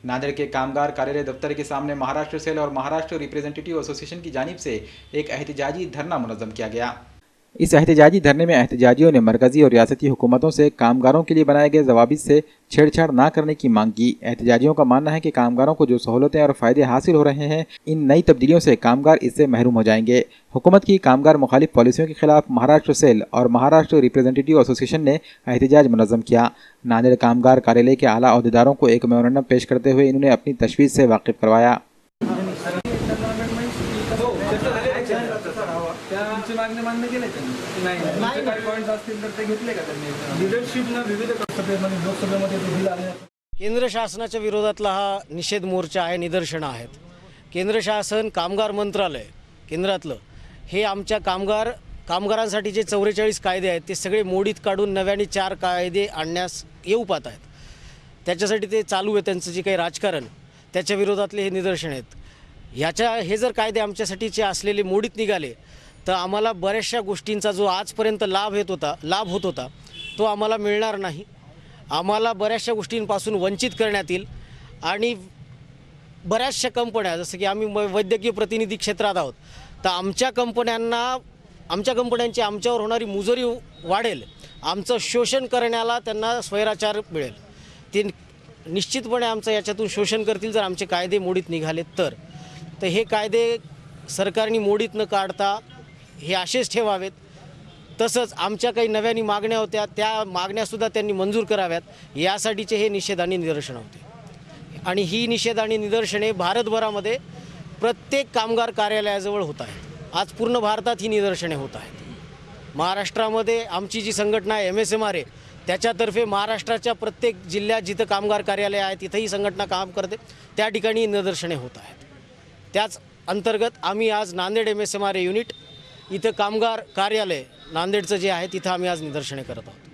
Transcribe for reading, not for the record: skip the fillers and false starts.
नांदेड़ के कामगार कार्यालय दफ्तर के सामने महाराष्ट्र सेल और महाराष्ट्र रिप्रेजेंटेटिव एसोसिएशन की जानिब से एक एहतजाजी धरना मुनज़्ज़म किया गया। इस एहतजाजी धरने में एहतजाजियों ने मरकजी और रियासती हुकूमतों से कामगारों के लिए बनाए गए जवाबित से छेड़छाड़ न करने की मांग की। एहतजाजियों का मानना है कि कामगारों को जो सहूलतें और फ़ायदे हासिल हो रहे हैं, इन नई तब्दीलियों से कामगार इससे महरूम हो जाएंगे। हुकूमत की कामगार मुखालिफ पॉलिसियों के खिलाफ महाराष्ट्र सेल और महाराष्ट्र रिप्रेजेंटेटिव एसोसिएशन ने एहतजाज मुनज़्ज़म किया। नांदेड़ कामगार कार्यालय के आला अहदेदारों को एक मेमोरेंडम पेश करते हुए इन्होंने अपनी तशवीश से वाकिफ करवाया। मागणी मान्य केले नाही काही पॉइंट्स असतील तर ते घेतले का त्यांनी लीडरशिपला विविध सभेमध्ये लोकसभेमध्ये ते दिला आहे। केंद्र शासनाच्या विरोधातला हा निषेध मोर्चा आहे, निदर्शनं आहेत। केंद्र शासन कामगार मंत्रालय केंद्रातलं हे आमच्या कामगारांसाठी जे 44 कायदे आहेत ते सगळे मोडीत काढून नव्याने 4 कायदे आणण्यास येऊ पाहत आहेत। त्याच्यासाठी ते चालू आहे त्यांचं जे काही राजकारण, त्याच्या विरोधातले हे निदर्शन आहेत। हे जर कायदे आमच्यासाठीचे असलेले मोडीत निघाले तर आम्हाला बऱ्याचशा गोष्टींचा जो आजपर्यंत लाभ होत होता तो आम्हाला मिळणार नाही। आम्हाला बऱ्याचशा गोष्टींपासून वंचित करण्यात येईल आणि बऱ्याचशा कंपन्या, जसं की आम्ही वैद्यकीय प्रतिनिधी क्षेत्रात आहोत, तर आमच्या कंपन्यांची आमच्यावर होणारी मुजोरी वाढेल, आमचं शोषण करण्याला त्यांना स्वैराचार मिळेल। ते निश्चितपणे आमचं याच्यातून शोषण करतील जर आमचे कायदे मोडीत निघाले तर हे कायदे सरकारने मोडीत न काढता हे असेच ठेवावेत। तसंच आमच्या काही नव्यानी मागण्या होत्या त्या मागण्यासुद्धा त्यांनी मंजूर कराव्यात, यासाठीचे हे निषेध आणि निदर्शनं होते। आणि ही निषेध आणि निदर्शने भारतभरामध्ये प्रत्येक कामगार कार्यालयाजवळ होत आहेत। आज पूर्ण भारतात ही निदर्शने होत आहेत। महाराष्ट्रामध्ये आमची जी संघटना आहे MSMRA, त्याच्यातर्फे महाराष्ट्राच्या प्रत्येक जिल्ह्यात जिथं कामगार कार्यालय आहे तिथं ही संघटना काम करते, त्या ठिकाणी निदर्शने होत आहेत। त्याच अंतर्गत आम्ही आज नांदेड MSMRA युनिट इथं कामगार कार्यालय नांदेडचं जे आहे तिथं आम्ही आज निदर्शने करत आहोत।